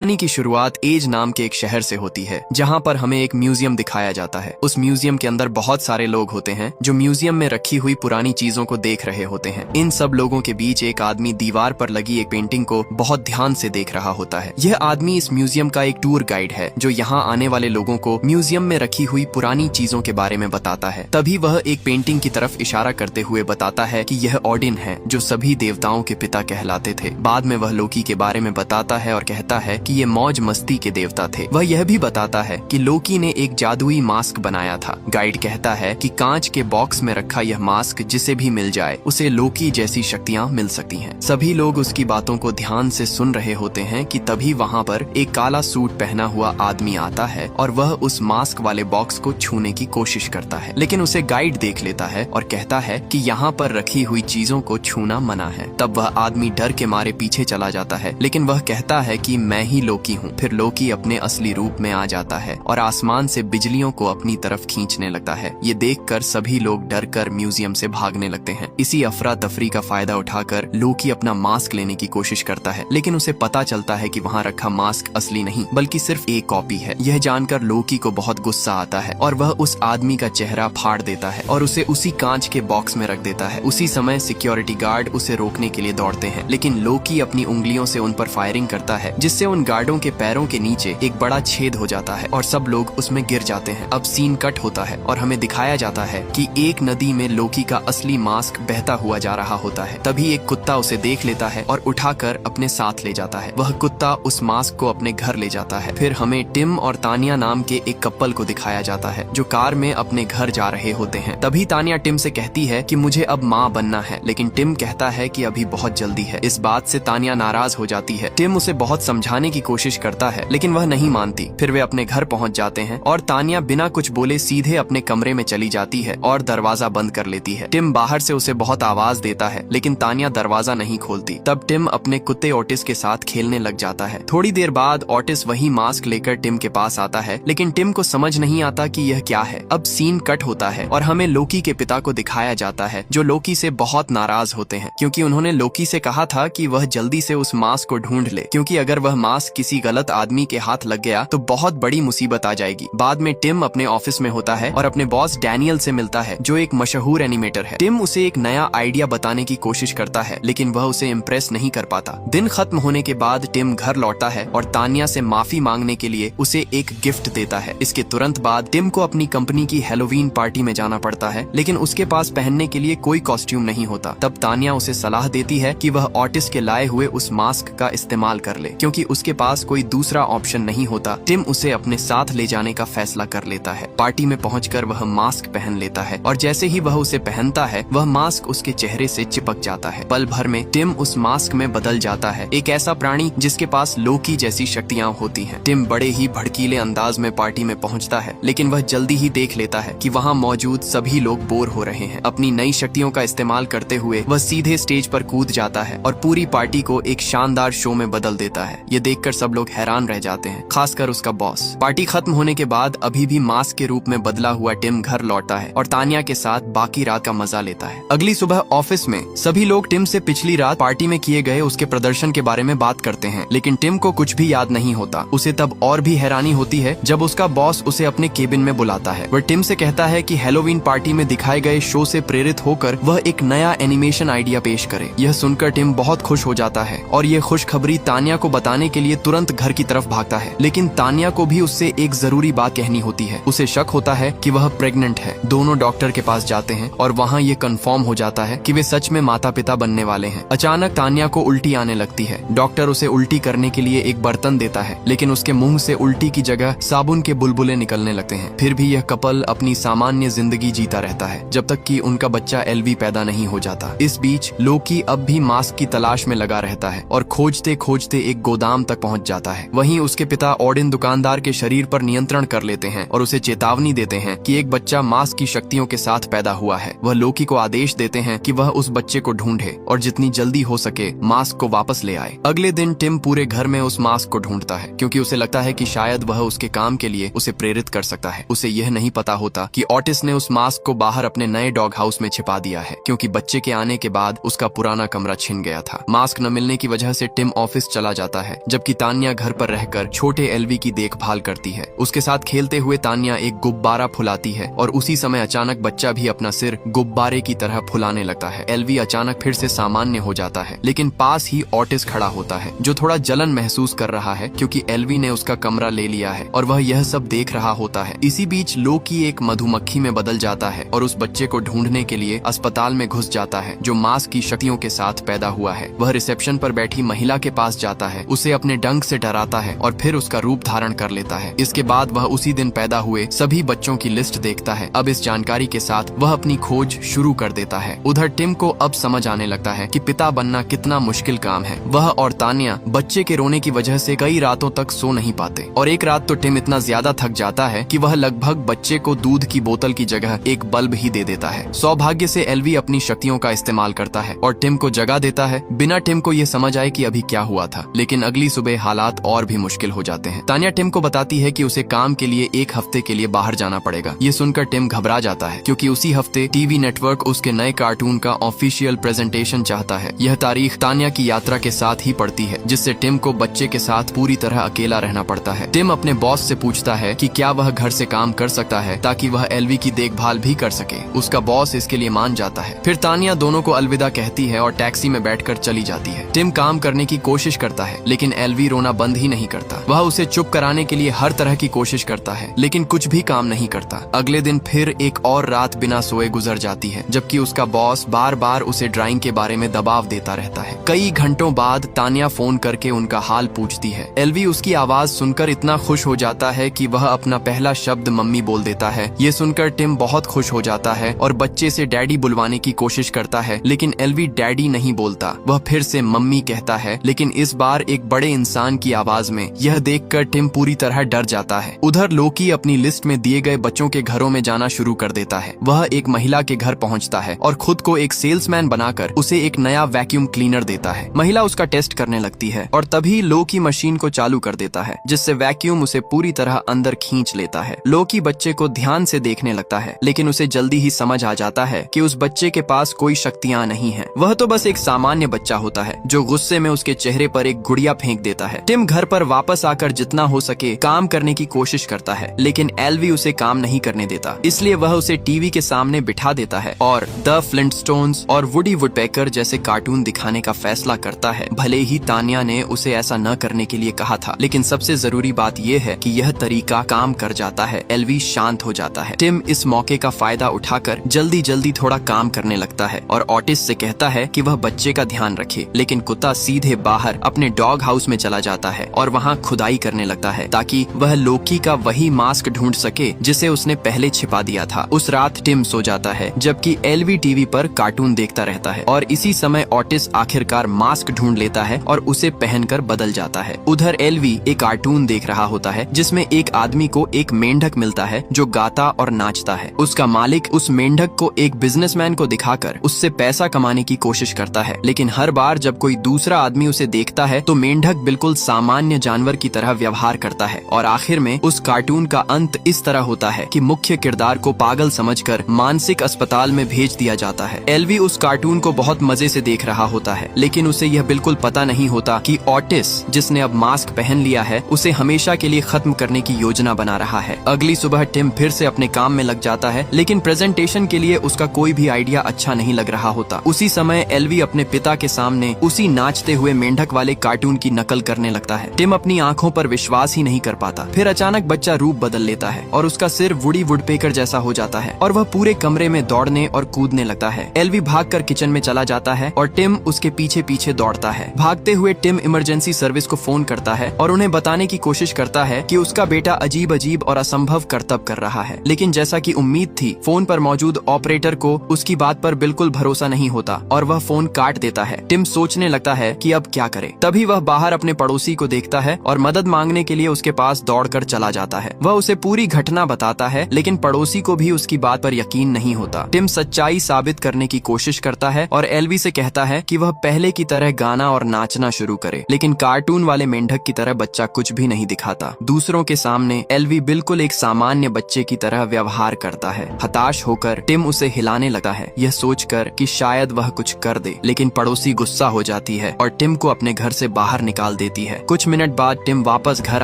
कहानी की शुरुआत एज नाम के एक शहर से होती है, जहां पर हमें एक म्यूजियम दिखाया जाता है। उस म्यूजियम के अंदर बहुत सारे लोग होते हैं जो म्यूजियम में रखी हुई पुरानी चीजों को देख रहे होते हैं। इन सब लोगों के बीच एक आदमी दीवार पर लगी एक पेंटिंग को बहुत ध्यान से देख रहा होता है। यह आदमी इस म्यूजियम का एक टूर गाइड है जो यहाँ आने वाले लोगों को म्यूजियम में रखी हुई पुरानी चीजों के बारे में बताता है। तभी वह एक पेंटिंग की तरफ इशारा करते हुए बताता है कि यह ओडिन है जो सभी देवताओं के पिता कहलाते थे। बाद में वह लोकी के बारे में बताता है और कहता है कि ये मौज मस्ती के देवता थे। वह यह भी बताता है कि लोकी ने एक जादुई मास्क बनाया था। गाइड कहता है कि कांच के बॉक्स में रखा यह मास्क जिसे भी मिल जाए उसे लोकी जैसी शक्तियां मिल सकती हैं। सभी लोग उसकी बातों को ध्यान से सुन रहे होते हैं कि तभी वहाँ पर एक काला सूट पहना हुआ आदमी आता है और वह उस मास्क वाले बॉक्स को छूने की कोशिश करता है, लेकिन उसे गाइड देख लेता है और कहता है कि यहाँ पर रखी हुई चीजों को छूना मना है। तब वह आदमी डर के मारे पीछे चला जाता है, लेकिन वह कहता है कि मैं ही लोकी हूँ। फिर लोकी अपने असली रूप में आ जाता है और आसमान से बिजलियों को अपनी तरफ खींचने लगता है। ये देखकर सभी लोग डरकर म्यूजियम से भागने लगते हैं। इसी अफरा तफरी का फायदा उठाकर लोकी अपना मास्क लेने की कोशिश करता है, लेकिन उसे पता चलता है कि वहाँ रखा मास्क असली नहीं बल्कि सिर्फ एक कॉपी है। यह जानकर लोकी को बहुत गुस्सा आता है और वह उस आदमी का चेहरा फाड़ देता है और उसे उसी कांच के बॉक्स में रख देता है। उसी समय सिक्योरिटी गार्ड उसे रोकने के लिए दौड़ते हैं, लेकिन लोकी अपनी उंगलियों से उन पर फायरिंग करता है जिससे उन गार्डों के पैरों के नीचे एक बड़ा छेद हो जाता है और सब लोग उसमें गिर जाते हैं। अब सीन कट होता है और हमें दिखाया जाता है कि एक नदी में लोकी का असली मास्क बहता हुआ जा रहा होता है। तभी एक कुत्ता उसे देख लेता है और उठाकर अपने साथ ले जाता है। वह कुत्ता उस मास्क को अपने घर ले जाता है। फिर हमें टिम और तानिया नाम के एक कपल को दिखाया जाता है जो कार में अपने घर जा रहे होते हैं। तभी तानिया टिम से कहती है कि मुझे अब माँ बनना है, लेकिन टिम कहता है कि अभी बहुत जल्दी है। इस बात से तानिया नाराज हो जाती है। टिम उसे बहुत समझाने की कोशिश करता है, लेकिन वह नहीं मानती। फिर वे अपने घर पहुंच जाते हैं और तानिया बिना कुछ बोले सीधे अपने कमरे में चली जाती है और दरवाजा बंद कर लेती है। टिम बाहर से उसे बहुत आवाज देता है, लेकिन तानिया दरवाजा नहीं खोलती। तब टिम अपने कुत्ते ओटिस के साथ खेलने लग जाता है। थोड़ी देर बाद ओटिस वही मास्क लेकर टिम के पास आता है, लेकिन टिम को समझ नहीं आता कि यह क्या है। अब सीन कट होता है और हमें लोकी के पिता को दिखाया जाता है जो लोकी से बहुत नाराज होते हैं, क्योंकि उन्होंने लोकी से कहा था कि वह जल्दी से उस मास्क को ढूंढ ले, क्योंकि अगर वह मास्क किसी गलत आदमी के हाथ लग गया तो बहुत बड़ी मुसीबत आ जाएगी। बाद में टिम अपने ऑफिस में होता है और अपने बॉस डैनियल से मिलता है जो एक मशहूर एनिमेटर है। टिम उसे एक नया आइडिया बताने की कोशिश करता है, लेकिन वह उसे इम्प्रेस नहीं कर पाता। दिन खत्म होने के बाद टिम घर लौटता है और तानिया से माफी मांगने के लिए उसे एक गिफ्ट देता है। इसके तुरंत बाद टिम को अपनी कंपनी की हैलोवीन पार्टी में जाना पड़ता है, लेकिन उसके पास पहनने के लिए कोई कॉस्ट्यूम नहीं होता। तब तानिया उसे सलाह देती है कि वह ओटिस के लाए हुए उस मास्क का इस्तेमाल कर ले, क्योंकि उसके पास कोई दूसरा ऑप्शन नहीं होता। टिम उसे अपने साथ ले जाने का फैसला कर लेता है। पार्टी में पहुंचकर वह मास्क पहन लेता है और जैसे ही वह उसे पहनता है वह मास्क उसके चेहरे से चिपक जाता है। पल भर में टिम उस मास्क में बदल जाता है, एक ऐसा प्राणी जिसके पास लोकी जैसी शक्तियां होती हैं। टिम बड़े ही भड़कीले अंदाज में पार्टी में पहुंचता है, लेकिन वह जल्दी ही देख लेता है कि वहां मौजूद सभी लोग बोर हो रहे हैं। अपनी नई शक्तियों का इस्तेमाल करते हुए वह सीधे स्टेज पर कूद जाता है और पूरी पार्टी को एक शानदार शो में बदल देता है। ये देखकर सब लोग हैरान रह जाते हैं, खासकर उसका बॉस। पार्टी खत्म होने के बाद अभी भी मास्क के रूप में बदला हुआ टिम घर लौटता है और तानिया के साथ बाकी रात का मजा लेता है। अगली सुबह ऑफिस में सभी लोग टिम से पिछली रात पार्टी में किए गए उसके प्रदर्शन के बारे में बात करते हैं, लेकिन टिम को कुछ भी याद नहीं होता। उसे तब और भी हैरानी होती है जब उसका बॉस उसे अपने केबिन में बुलाता है। वह टिम से कहता है कि हैलोवीन पार्टी में दिखाए गए शो से प्रेरित होकर वह एक नया एनिमेशन आइडिया पेश करे। यह सुनकर टिम बहुत खुश हो जाता है और ये खुशखबरी तानिया को बताने के लिए तुरंत घर की तरफ भागता है, लेकिन तानिया को भी उससे एक जरूरी बात कहनी होती है। उसे शक होता है कि वह प्रेग्नेंट है। दोनों डॉक्टर के पास जाते हैं और वहाँ ये कंफर्म हो जाता है कि वे सच में माता पिता बनने वाले हैं। अचानक तानिया को उल्टी आने लगती है। डॉक्टर उसे उल्टी करने के लिए एक बर्तन देता है, लेकिन उसके मुंह से उल्टी की जगह साबुन के बुलबुले निकलने लगते हैं। फिर भी यह कपल अपनी सामान्य जिंदगी जीता रहता है जब तक कि उनका बच्चा एल्वी पैदा नहीं हो जाता। इस बीच लोकी अब भी मास्क की तलाश में लगा रहता है और खोजते खोजते एक गोदाम तक पहुंच जाता है। वहीं उसके पिता ओडिन दुकानदार के शरीर पर नियंत्रण कर लेते हैं और उसे चेतावनी देते हैं कि एक बच्चा मास्क की शक्तियों के साथ पैदा हुआ है। वह लोकी को आदेश देते हैं कि वह उस बच्चे को ढूंढे और जितनी जल्दी हो सके मास्क को वापस ले आए। अगले दिन टिम पूरे घर में उस मास्क को ढूंढता है, क्योंकि उसे लगता है कि शायद वह उसके काम के लिए उसे प्रेरित कर सकता है। उसे यह नहीं पता होता कि ओटिस ने उस मास्क को बाहर अपने नए डॉग हाउस में छिपा दिया है, क्योंकि बच्चे के आने के बाद उसका पुराना कमरा छिन गया था। मास्क न मिलने की वजह से टिम ऑफिस चला जाता है, जबकि जबकि तान्या घर पर रहकर छोटे एलवी की देखभाल करती है। उसके साथ खेलते हुए तान्या एक गुब्बारा फुलाती है और उसी समय अचानक बच्चा भी अपना सिर गुब्बारे की तरह फुलाने लगता है। एलवी अचानक फिर से सामान्य हो जाता है, लेकिन पास ही ऑटिस खड़ा होता है जो थोड़ा जलन महसूस कर रहा है क्योंकि एलवी ने उसका कमरा ले लिया है और वह यह सब देख रहा होता है। इसी बीच लोकी एक मधुमक्खी में बदल जाता है और उस बच्चे को ढूंढने के लिए अस्पताल में घुस जाता है जो मास्क की शक्तियों के साथ पैदा हुआ है। वह रिसेप्शन पर बैठी महिला के पास जाता है, उसे अपने डंक से डराता है और फिर उसका रूप धारण कर लेता है। इसके बाद वह उसी दिन पैदा हुए सभी बच्चों की लिस्ट देखता है। अब इस जानकारी के साथ वह अपनी खोज शुरू कर देता है। उधर टिम को अब समझ आने लगता है कि पिता बनना कितना मुश्किल काम है। वह और तान्या बच्चे के रोने की वजह से कई रातों तक सो नहीं पाते और एक रात तो टिम इतना ज्यादा थक जाता है कि वह लगभग बच्चे को दूध की बोतल की जगह एक बल्ब ही दे देता है। सौभाग्य से एलवी अपनी शक्तियों का इस्तेमाल करता है और टिम को जगा देता है बिना टिम को ये समझ आए कि अभी क्या हुआ था। लेकिन अगली सुबह हालात और भी मुश्किल हो जाते हैं। तान्या टिम को बताती है कि उसे काम के लिए एक हफ्ते के लिए बाहर जाना पड़ेगा। ये सुनकर टिम घबरा जाता है क्योंकि उसी हफ्ते टीवी नेटवर्क उसके नए कार्टून का ऑफिशियल प्रेजेंटेशन चाहता है। यह तारीख तान्या की यात्रा के साथ ही पड़ती है जिससे टिम को बच्चे के साथ पूरी तरह अकेला रहना पड़ता है। टिम अपने बॉस से पूछता है कि क्या वह घर से काम कर सकता है ताकि वह एलवी की देखभाल भी कर सके। उसका बॉस इसके लिए मान जाता है। फिर तान्या दोनों को अलविदा कहती है और टैक्सी में बैठकर चली जाती है। टिम काम करने की कोशिश करता है लेकिन एलवी रोना बंद ही नहीं करता। वह उसे चुप कराने के लिए हर तरह की कोशिश करता है लेकिन कुछ भी काम नहीं करता। अगले दिन फिर एक और रात बिना सोए गुजर जाती है जबकि उसका बॉस बार बार उसे ड्राइंग के बारे में दबाव देता रहता है। कई घंटों बाद तान्या फोन करके उनका हाल पूछती है। एलवी उसकी आवाज सुनकर इतना खुश हो जाता है कि वह अपना पहला शब्द मम्मी बोल देता है। ये सुनकर टिम बहुत खुश हो जाता है और बच्चे से डैडी बुलवाने की कोशिश करता है लेकिन एलवी डैडी नहीं बोलता। वह फिर से मम्मी कहता है लेकिन इस बार एक बड़े इंसान की आवाज में। यह देखकर टिम पूरी तरह डर जाता है। उधर लोकी अपनी लिस्ट में दिए गए बच्चों के घरों में जाना शुरू कर देता है। वह एक महिला के घर पहुंचता है और खुद को एक सेल्समैन बनाकर उसे एक नया वैक्यूम क्लीनर देता है। महिला उसका टेस्ट करने लगती है और तभी लोकी मशीन को चालू कर देता है जिससे वैक्यूम उसे पूरी तरह अंदर खींच लेता है। लोकी बच्चे को ध्यान से देखने लगता है लेकिन उसे जल्दी ही समझ आ जाता है कि उस बच्चे के पास कोई शक्तियां नहीं है। वह तो बस एक सामान्य बच्चा होता है जो गुस्से में उसके चेहरे पर एक गुड़िया फेंक देता है। टिम घर पर वापस आकर जितना हो सके काम करने की कोशिश करता है लेकिन एलवी उसे काम नहीं करने देता। इसलिए वह उसे टीवी के सामने बिठा देता है और द फ्लिंटस्टोन्स और वुडी वुडपेकर जैसे कार्टून दिखाने का फैसला करता है। भले ही तान्या ने उसे ऐसा न करने के लिए कहा था लेकिन सबसे जरूरी बात यह है कि यह तरीका काम कर जाता है। एलवी शांत हो जाता है। टिम इस मौके का फायदा उठाकर जल्दी जल्दी थोड़ा काम करने लगता है और ऑटिस से कहता है कि वह बच्चे का ध्यान रखे लेकिन कुत्ता सीधे बाहर अपने डॉग हाउस में चला जाता है और वहाँ खुदाई करने लगता है ताकि वह लोकी का वही मास्क ढूंढ सके जिसे उसने पहले छिपा दिया था। उस रात टिम सो जाता है जबकि एलवी टीवी पर कार्टून देखता रहता है और इसी समय ऑटिस आखिरकार मास्क ढूंढ लेता है और उसे पहनकर बदल जाता है। उधर एलवी एक कार्टून देख रहा होता है जिसमें एक आदमी को एक मेंढक मिलता है जो गाता और नाचता है। उसका मालिक उस मेंढक को एक बिजनेसमैन को दिखाकर उससे पैसा कमाने की कोशिश करता है लेकिन हर बार जब कोई दूसरा आदमी उसे देखता है तो मेंढक बिल्कुल सामान्य जानवर की तरह व्यवहार करता है और आखिर में उस कार्टून का अंत इस तरह होता है कि मुख्य किरदार को पागल समझकर मानसिक अस्पताल में भेज दिया जाता है। एलवी उस कार्टून को बहुत मजे से देख रहा होता है लेकिन उसे यह बिल्कुल पता नहीं होता कि ऑटिस जिसने अब मास्क पहन लिया है उसे हमेशा के लिए खत्म करने की योजना बना रहा है। अगली सुबह टिम फिर से अपने काम में लग जाता है लेकिन प्रेजेंटेशन के लिए उसका कोई भी आइडिया अच्छा नहीं लग रहा होता। उसी समय एलवी अपने पिता के सामने उसी नाचते हुए मेंढक वाले कार्टून की नकल करने लगता है। टिम अपनी आंखों पर विश्वास ही नहीं कर पाता। फिर अचानक बच्चा रूप बदल लेता है और उसका सिर वुडी वुडपेकर जैसा हो जाता है और वह पूरे कमरे में दौड़ने और कूदने लगता है। एलवी भागकर किचन में चला जाता है और टिम उसके पीछे पीछे दौड़ता है। भागते हुए टिम इमरजेंसी सर्विस को फोन करता है और उन्हें बताने की कोशिश करता है कि उसका बेटा अजीब अजीब और असंभव करतब कर रहा है लेकिन जैसा कि उम्मीद थी फोन पर मौजूद ऑपरेटर को उसकी बात पर बिल्कुल भरोसा नहीं होता और वह फोन काट देता है। टिम सोचने लगता है कि अब क्या करे। तभी वह बाहर अपने पड़ोसी को देखता है और मदद मांगने के लिए उसके पास दौड़कर चला जाता है। वह उसे पूरी घटना बताता है लेकिन पड़ोसी को भी उसकी बात पर यकीन नहीं होता। टिम सच्चाई साबित करने की कोशिश करता है और एलवी से कहता है कि वह पहले की तरह गाना और नाचना शुरू करे लेकिन कार्टून वाले मेंढक की तरह बच्चा कुछ भी नहीं दिखाता। दूसरों के सामने एलवी बिल्कुल एक सामान्य बच्चे की तरह व्यवहार करता है। हताश होकर टिम उसे हिलाने लगा है यह सोचकर कि शायद वह कुछ कर दे लेकिन पड़ोसी गुस्सा हो जाती है और टिम को अपने घर से बाहर निकाल देती है। कुछ मिनट बाद टिम वापस घर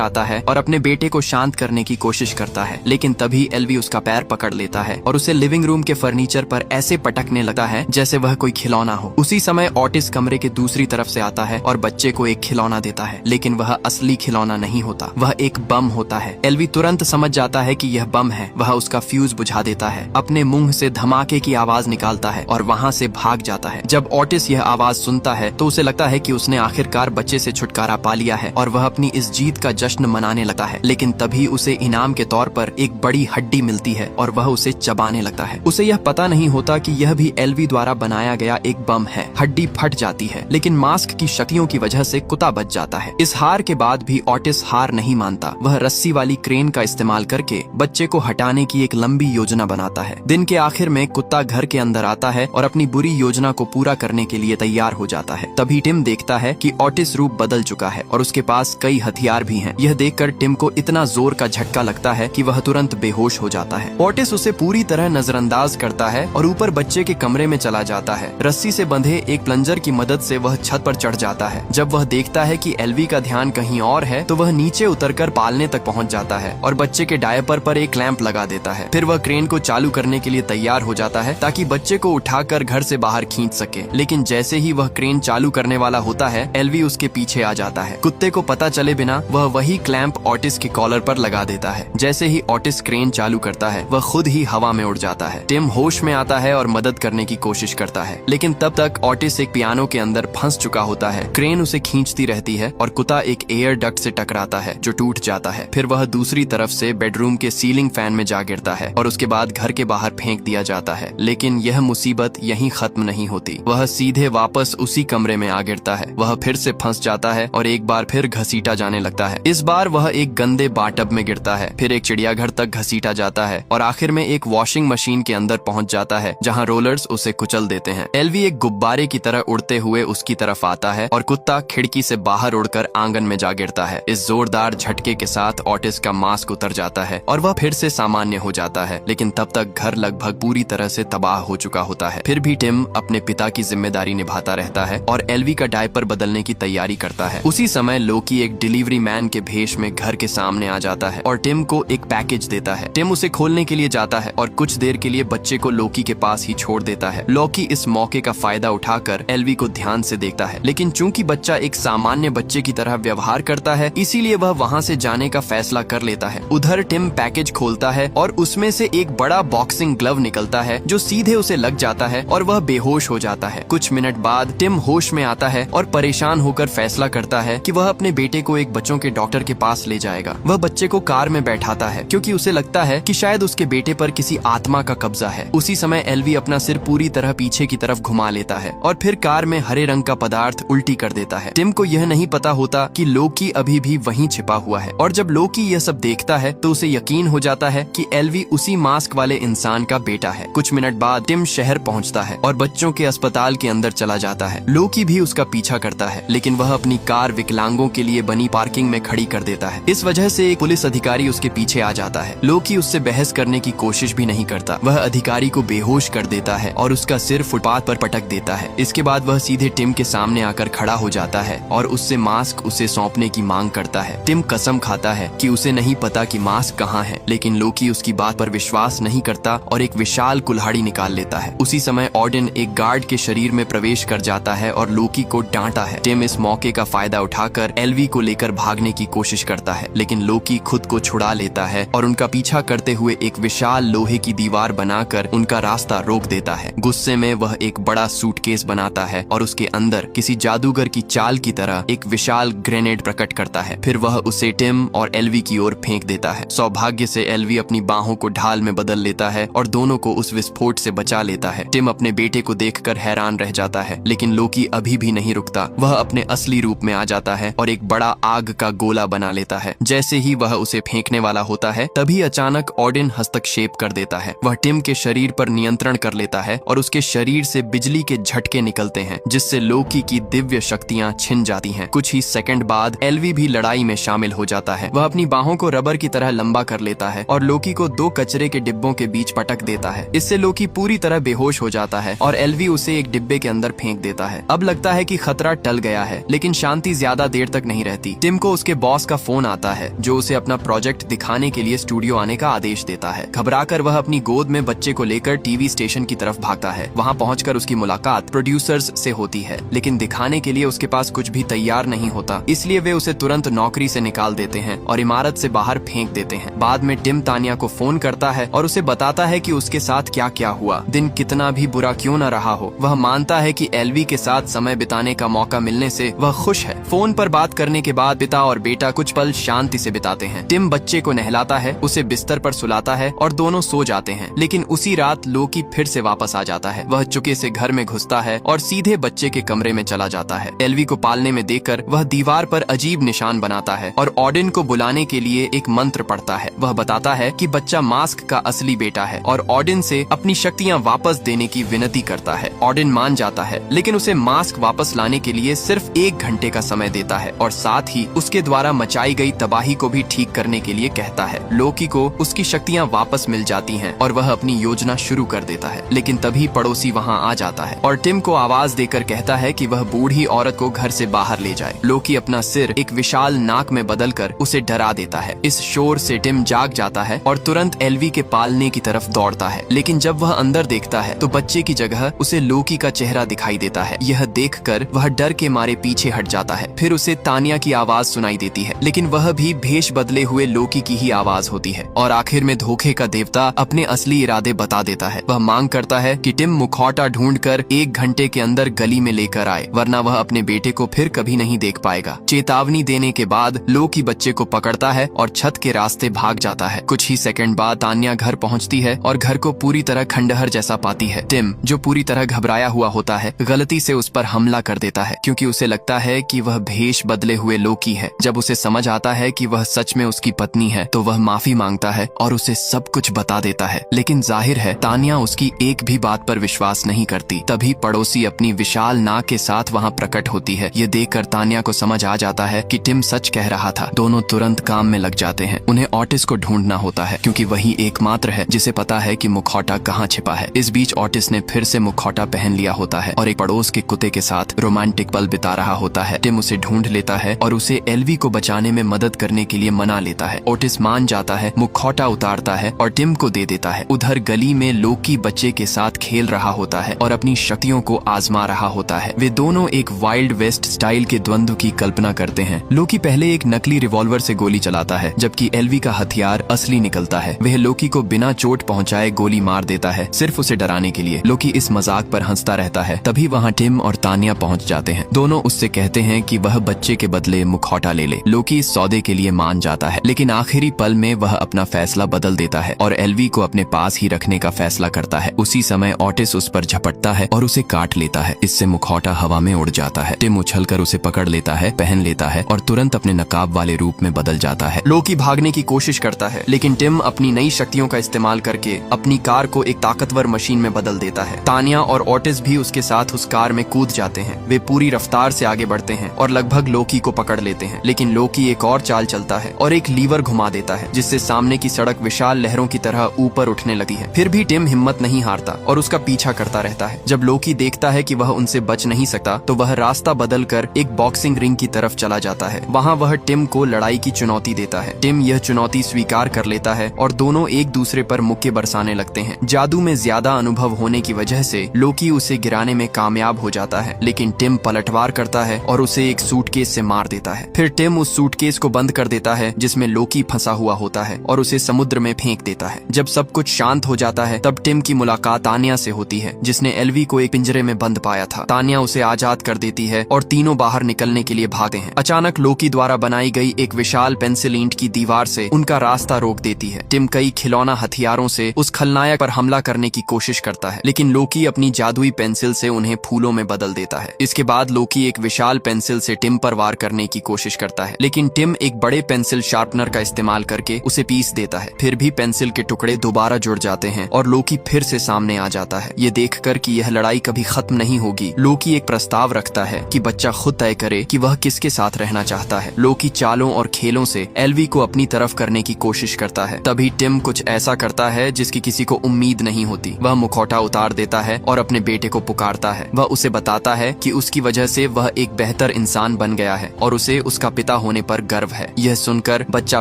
आता है और अपने बेटे को शांत करने की कोशिश करता है, लेकिन तभी एल्वी उसका पैर पकड़ लेता है और उसे लिविंग रूम के फर्नीचर पर ऐसे पटकने लगता है जैसे वह कोई खिलौना हो। उसी समय ऑटिस कमरे के दूसरी तरफ से आता है और बच्चे को एक खिलौना देता है, लेकिन वह असली खिलौना नहीं होता, वह एक बम होता है। एल्वी तुरंत समझ जाता है कि यह बम है। वह उसका फ्यूज बुझा देता है, अपने मुंह से धमाके की आवाज निकालता है और वहाँ से भाग जाता है। जब ऑटिस यह आवाज सुनता है तो उसे लगता है कि उसने आखिरकार बच्चे से छुटकारा पा लिया है और वह अपनी इस जीत का जश्न मनाने लगता है। लेकिन तभी उसे इनाम के तौर पर एक बड़ी हड्डी मिलती है और वह उसे चबाने लगता है। उसे यह पता नहीं होता कि यह भी एल्वी द्वारा बनाया गया एक बम है। हड्डी फट जाती है, लेकिन मास्क की शक्तियों की वजह से कुत्ता बच जाता है। इस हार के बाद भी ऑटिस हार नहीं मानता। वह रस्सी वाली क्रेन का इस्तेमाल करके बच्चे को हटाने की एक लंबी योजना बनाता है। दिन के आखिर में कुत्ता घर के अंदर आता है और अपनी बुरी योजना को पूरा करने के लिए तैयार हो जाता है। तभी टिम देखता है कि ऑटिस रूप बदल चुका है और उसके पास कई हथियार भी हैं। यह देखकर टिम को इतना जोर का झटका लगता है कि वह तुरंत बेहोश हो जाता है। ऑटिस उसे पूरी तरह नजरअंदाज करता है और ऊपर बच्चे के कमरे में चला जाता है। रस्सी से बंधे एक प्लंजर की मदद से वह छत पर चढ़ जाता है। जब वह देखता है कि एल्वी का ध्यान कहीं और है तो वह नीचे उतरकर पालने तक पहुंच जाता है और बच्चे के डायपर पर एक लैंप लगा देता है। फिर वह क्रेन को चालू करने के लिए तैयार हो जाता है ताकि बच्चे को उठाकर घर से बाहर खींच सके। लेकिन जैसे ही वह क्रेन चालू करने वाला होता है, एल्वी उसके पीछे आ जाता है। कुत्ते को पता चले बिना वह वही क्लैंप ऑटिस के कॉलर पर लगा देता है। जैसे ही ऑटिस क्रेन चालू करता है, वह खुद ही हवा में उड़ जाता है। टिम होश में आता है और मदद करने की कोशिश करता है, लेकिन तब तक ऑटिस एक पियानो के अंदर फंस चुका होता है। क्रेन उसे खींचती रहती है और कुत्ता एक एयर डक्ट से टकराता है जो टूट जाता है। फिर वह दूसरी तरफ से बेडरूम के सीलिंग फैन में जा गिरता है और उसके बाद घर के बाहर फेंक दिया जाता है। लेकिन यह मुसीबत यहीं खत्म नहीं होती। वह सीधे वापस उसी कमरे में आ गिरता है। वह फिर से फंस जाता है और एक बार फिर घसीटा जाने लगता है। इस बार वह एक गंदे बाटब में गिरता है, फिर एक चिड़ियाघर तक घसीटा जाता है और आखिर में एक वॉशिंग मशीन के अंदर पहुंच जाता है जहां रोलर्स उसे कुचल देते हैं। एल्वी एक गुब्बारे की तरह उड़ते हुए उसकी तरफ आता है और कुत्ता खिड़की से बाहर उड़कर आंगन में जा गिरता है। इस जोरदार झटके के साथ ऑटिस का मास्क उतर जाता है और वह फिर से सामान्य हो जाता है। लेकिन तब तक घर लगभग पूरी तरह से तबाह हो चुका होता है। फिर भी टिम अपने पिता की जिम्मेदारी निभाता रहता है और एल्वी का डायपर बदलने की तैयारी करता है। उसी समय लोकी एक डिलीवरी मैन के भेष में घर के सामने आ जाता है और टिम को एक पैकेज देता है। टिम उसे खोलने के लिए जाता है और कुछ देर के लिए बच्चे को लोकी के पास ही छोड़ देता है। लोकी इस मौके का फायदा उठाकर एल्वी को ध्यान से देखता है, लेकिन चूंकि बच्चा एक सामान्य बच्चे की तरह व्यवहार करता है, इसीलिए वह वहाँ से जाने का फैसला कर लेता है। उधर टिम पैकेज खोलता है और उसमें से एक बड़ा बॉक्सिंग ग्लव निकलता है जो सीधे उसे लग जाता है और वह बेहोश हो जाता है। कुछ मिनट बाद टिम होश में आता है और परेशान होकर फैसला करता है कि वह अपने बेटे को एक बच्चों के डॉक्टर के पास ले जाएगा। वह बच्चे को कार में बैठाता है क्योंकि उसे लगता है कि शायद उसके बेटे पर किसी आत्मा का कब्जा है। उसी समय एल्वी अपना सिर पूरी तरह पीछे की तरफ घुमा लेता है और फिर कार में हरे रंग का पदार्थ उल्टी कर देता है। टिम को यह नहीं पता होता कि लोकी अभी भी वहीं छिपा हुआ है और जब लोकी यह सब देखता है तो उसे यकीन हो जाता है कि एल्वी उसी मास्क वाले इंसान का बेटा है। कुछ मिनट बाद टिम शहर पहुंचता है और बच्चों के अस्पताल के अंदर चला जाता है। लोकी भी उसका पीछा करता है, लेकिन वह अपनी कार विकलांगों के लिए बनी पार्किंग में खड़ी कर देता है। इस वजह से एक पुलिस अधिकारी उसके पीछे आ जाता है। लोकी उससे बहस करने की कोशिश भी नहीं करता। वह अधिकारी को बेहोश कर देता है और उसका सिर फुटपाथ पर पटक देता है। इसके बाद वह सीधे टिम के सामने आकर खड़ा हो जाता है और उससे मास्क उसे सौंपने की मांग करता है। टिम कसम खाता है कि उसे नहीं पता कि मास्क कहाँ है, लेकिन लोकी उसकी बात पर विश्वास नहीं करता और एक विशाल कुल्हाड़ी निकाल लेता है। उसी समय ऑडिन एक गार्ड के शरीर में प्रवेश कर जाता है और लोकी को डांटा है। टिम इस मौके का फायदा उठाकर एल्वी को लेकर भागने की कोशिश करता है, लेकिन लोकी खुद को छुड़ा लेता है और उनका पीछा करते हुए एक विशाल लोहे की दीवार बनाकर उनका रास्ता रोक देता है। गुस्से में वह एक बड़ा सूटकेस बनाता है और उसके अंदर किसी जादूगर की चाल की तरह एक विशाल ग्रेनेड प्रकट करता है। फिर वह उसे टिम और एल्वी की ओर फेंक देता है। सौभाग्य से एल्वी अपनी बाहों को ढाल में बदल लेता है और दोनों को उस विस्फोट से बचा लेता है। टिम अपने बेटे को देखकर हैरान रह जाता है, लेकिन लोकी अभी भी नहीं रुकता। वह अपने असली रूप में आ जाता है और एक बड़ा आग का गोला बना लेता है। जैसे ही वह उसे फेंकने वाला होता है, तभी अचानक ऑडिन हस्तक्षेप कर देता है। वह टिम के शरीर पर नियंत्रण कर लेता है और उसके शरीर से बिजली के झटके निकलते हैं, जिससे लोकी की दिव्य शक्तियां छिन जाती हैं। कुछ ही सेकंड बाद एल्वी भी लड़ाई में शामिल हो जाता है। वह अपनी बाहों को रबर की तरह लंबा कर लेता है और लोकी को 2 कचरे के डिब्बों के बीच पटक देता है। इससे लोकी पूरी तरह बेहोश हो जाता है और एल्वी उसे एक डिब्बे के अंदर फेंक देता है। अब लगता है कि खतरा टल गया है, लेकिन शांति शांति ज्यादा देर तक नहीं रहती। टिम को उसके बॉस का फोन आता है जो उसे अपना प्रोजेक्ट दिखाने के लिए स्टूडियो आने का आदेश देता है। घबराकर वह अपनी गोद में बच्चे को लेकर टीवी स्टेशन की तरफ भागता है। वहाँ पहुंचकर उसकी मुलाकात प्रोड्यूसर्स से होती है, लेकिन दिखाने के लिए उसके पास कुछ भी तैयार नहीं होता, इसलिए वे उसे तुरंत नौकरी से निकाल देते हैं और इमारत से बाहर फेंक देते हैं। बाद में टिम तानिया को फोन करता है और उसे बताता है कि उसके साथ क्या क्या हुआ। दिन कितना भी बुरा क्यों न रहा हो, वह मानता है कि एल्वी के साथ समय बिताने का मौका मिलने से वह खुश है। फोन पर बात करने के बाद पिता और बेटा कुछ पल शांति से बिताते हैं। टिम बच्चे को नहलाता है, उसे बिस्तर पर सुलाता है और दोनों सो जाते हैं। लेकिन उसी रात लोकी फिर से वापस आ जाता है। वह चुपके से घर में घुसता है और सीधे बच्चे के कमरे में चला जाता है। एल्वी को पालने में देखकर वह दीवार पर अजीब निशान बनाता है और ऑडिन को बुलाने के लिए एक मंत्र पढ़ता है। वह बताता है कि बच्चा मास्क का असली बेटा है और ऑडिन से अपनी शक्तियाँ वापस देने की विनती करता है। ऑडिन मान जाता है, लेकिन उसे मास्क वापस लाने के लिए सिर्फ 1 घंटे का समय देता है और साथ ही उसके द्वारा मचाई गई तबाही को भी ठीक करने के लिए कहता है। लोकी को उसकी शक्तियाँ वापस मिल जाती हैं और वह अपनी योजना शुरू कर देता है, लेकिन तभी पड़ोसी वहाँ आ जाता है और टिम को आवाज देकर कहता है कि वह बूढ़ी औरत को घर से बाहर ले जाए। लोकी अपना सिर एक विशाल नाक में बदलकर उसे डरा देता है। इस शोर से टिम जाग जाता है और तुरंत एल्वी के पालने की तरफ दौड़ता है, लेकिन जब वह अंदर देखता है तो बच्चे की जगह उसे लोकी का चेहरा दिखाई देता है। यह देखकर वह डर के मारे पीछे हट जाता है। फिर उसे तानिया की आवाज सुनाई देती है, लेकिन वह भी भेष बदले हुए लोकी की ही आवाज होती है। और आखिर में धोखे का देवता अपने असली इरादे बता देता है। वह मांग करता है कि टिम मुखौटा ढूंढकर 1 घंटे के अंदर गली में लेकर आए, वरना वह अपने बेटे को फिर कभी नहीं देख पाएगा। चेतावनी देने के बाद लोकी बच्चे को पकड़ता है और छत के रास्ते भाग जाता है। कुछ ही सेकंड बाद तानिया घर पहुंचती है और घर को पूरी तरह खंडहर जैसा पाती है। टिम, जो पूरी तरह घबराया हुआ होता है, गलती से उस पर हमला कर देता है क्योंकि उसे लगता है कि वह भेष बदले हुए लोकी है। जब उसे समझ आता है कि वह सच में उसकी पत्नी है तो वह माफी मांगता है और उसे सब कुछ बता देता है, लेकिन जाहिर है तानिया उसकी एक भी बात पर विश्वास नहीं करती। तभी पड़ोसी अपनी विशाल नाक के साथ वहाँ प्रकट होती है। ये देखकर तानिया को समझ आ जाता है कि टिम सच कह रहा था। दोनों तुरंत काम में लग जाते हैं। उन्हें ऑटिस को ढूंढना होता है क्योंकि वही एकमात्र है जिसे पता है कि मुखौटा कहाँ छिपा है। इस बीच ऑटिस ने फिर से मुखौटा पहन लिया होता है और एक पड़ोस के कुत्ते के साथ रोमांटिक पल बिता रहा होता है। टिम उसे ढूंढ लेता है और उसे एल्वी को बचाने में मदद करने के लिए मना लेता है। ओटिस मान जाता है, मुखौटा उतारता है और टिम को दे देता है। उधर गली में लोकी बच्चे के साथ खेल रहा होता है और अपनी शक्तियों को आजमा रहा होता है। वे दोनों एक वाइल्ड वेस्ट स्टाइल के द्वंद्व की कल्पना करते हैं। लोकी पहले एक नकली रिवॉल्वर से गोली चलाता है, जबकि एल्वी का हथियार असली निकलता है। वह लोकी को बिना चोट पहुंचाए गोली मार देता है, सिर्फ उसे डराने के लिए। लोकी इस मजाक पर हंसता रहता है। तभी वहाँ टिम और तानिया पहुँच जाते हैं। दोनों उससे कहते हैं कि वह बच्चे के बदले मुखौटा ले ले। लोकी इस सौदे के लिए मान जाता है, लेकिन आखिरी पल में वह अपना फैसला बदल देता है और एल्वी को अपने पास ही रखने का फैसला करता है। उसी समय ऑटिस उस पर झपटता है और उसे काट लेता है। इससे मुखौटा हवा में उड़ जाता है। टिम उछलकर उसे पकड़ लेता है, पहन लेता है और तुरंत अपने नकाब वाले रूप में बदल जाता है। लोकी भागने की कोशिश करता है, लेकिन टिम अपनी नई शक्तियों का इस्तेमाल करके अपनी कार को एक ताकतवर मशीन में बदल देता है। तानिया और ऑटिस भी उसके साथ उस कार में कूद जाते हैं। वे पूरी रफ्तार से आगे बढ़ते हैं और लगभग लोकी को पकड़ लेते हैं, लेकिन लोकी एक और चाल चलता है और एक लीवर घुमा देता है, जिससे सामने की सड़क विशाल लहरों की तरह ऊपर उठने लगती है। फिर भी टिम हिम्मत नहीं हारता और उसका पीछा करता रहता है। जब लोकी देखता है कि वह उनसे बच नहीं सकता, तो वह रास्ता बदलकर एक बॉक्सिंग रिंग की तरफ चला जाता है। वहाँ वह टिम को लड़ाई की चुनौती देता है। टिम यह चुनौती स्वीकार कर लेता है और दोनों एक दूसरे पर मुक्के बरसाने लगते हैं। जादू में ज्यादा अनुभव होने की वजह से लोकी उसे गिराने में कामयाब हो जाता है, लेकिन टिम पलटवार करता है और उसे एक सूटकेस से मार देता है। फिर टिम उस सूटकेस को बंद कर देता है जिसमें लोकी फंसा हुआ होता है और उसे समुद्र में फेंक देता है। जब सब कुछ शांत हो जाता है, तब टिम की मुलाकात तानिया से होती है, जिसने एल्वी को एक पिंजरे में बंद पाया था। तानिया उसे आजाद कर देती है और तीनों बाहर निकलने के लिए भागते हैं। अचानक लोकी द्वारा बनाई गई एक विशाल पेंसिल ईंट की दीवार से उनका रास्ता रोक देती है। टिम कई खिलौना हथियारों से उस खलनायक पर हमला करने की कोशिश करता है, लेकिन लोकी अपनी जादुई पेंसिल से उन्हें फूलों में बदल देता है। इसके बाद लोकी एक विशाल पेंसिल से टिम पर वार करने की कोशिश करता है, लेकिन टिम एक बड़े पेंसिल शार्पनर का इस्तेमाल करके उसे पीस देता है। फिर भी पेंसिल के टुकड़े दोबारा जुड़ जाते हैं और लोकी फिर से सामने आ जाता है। ये देखकर कि यह लड़ाई कभी खत्म नहीं होगी, लोकी एक प्रस्ताव रखता है कि बच्चा खुद तय करे कि वह किसके साथ रहना चाहता है। लोकी चालों और खेलों से एल्वी को अपनी तरफ करने की कोशिश करता है। तभी टिम कुछ ऐसा करता है जिसकी किसी को उम्मीद नहीं होती। वह मुखौटा उतार देता है और अपने बेटे को पुकारता है। वह उसे बताता है कि उसकी वजह से वह एक बेहतर इंसान बन गया है और उसे उसका पिता होने पर गर्व है। यह सुनकर बच्चा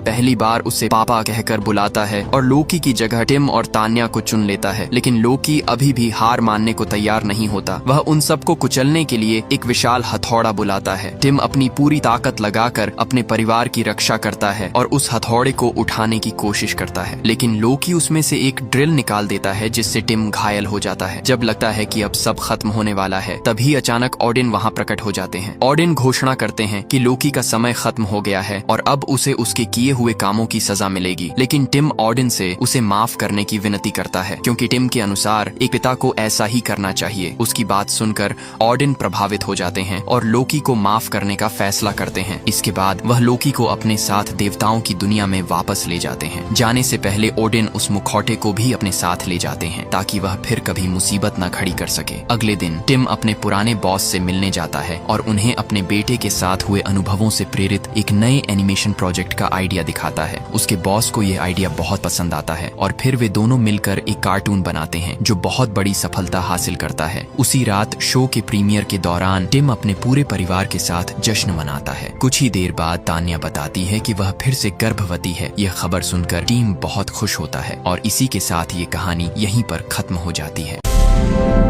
पहली बार उसे पापा कहकर बुलाता है और लोकी की जगह टिम और तान्या को चुन लेता है। लेकिन लोकी अभी भी हार मानने को तैयार नहीं होता। वह उन सबको कुचलने के लिए एक विशाल हथौड़ा बुलाता है। टिम अपनी पूरी ताकत लगाकर अपने परिवार की रक्षा करता है और उस हथौड़े को उठाने की कोशिश करता है, लेकिन लोकी उसमें से एक ड्रिल निकाल देता है जिससे टिम घायल हो जाता है। जब लगता है कि अब सब खत्म होने वाला है, तभी अचानक ओडिन वहाँ प्रकट हो जाते हैं। ओडिन घोषणा करते हैं कि लोकी का समय खत्म हो गया है और अब उसे उसके किए हुए कामों की सजा मिलेगी। लेकिन टिम ओडिन से उसे माफ करने की विनती करता है, क्योंकि टिम के अनुसार एक पिता को ऐसा ही करना चाहिए। उसकी बात सुनकर ओडिन प्रभावित हो जाते हैं और लोकी को माफ करने का फैसला करते हैं। इसके बाद वह लोकी को अपने साथ देवताओं की दुनिया में वापस ले जाते हैं। जाने से पहले ओडिन उस मुखौटे को भी अपने साथ ले जाते हैं ताकि वह फिर कभी मुसीबत न खड़ी कर सके। अगले दिन टिम अपने पुराने बॉस से मिलने जाता है और उन्हें अपने बेटे के साथ हुए अनुभवों से प्रेरित एक नए एनिमेशन प्रोजेक्ट का आइडिया दिखाता है। उसके बॉस को यह आइडिया बहुत पसंद आता है और फिर वे दोनों मिलकर एक कार्टून बनाते हैं जो बहुत बड़ी सफलता हासिल करता है। उसी रात शो के प्रीमियर के दौरान टिम अपने पूरे परिवार के साथ जश्न मनाता है। कुछ ही देर बाद तान्या बताती है कि वह फिर से गर्भवती है। यह खबर सुनकर टीम बहुत खुश होता है और इसी के साथ ये कहानी यहीं पर खत्म हो जाती है।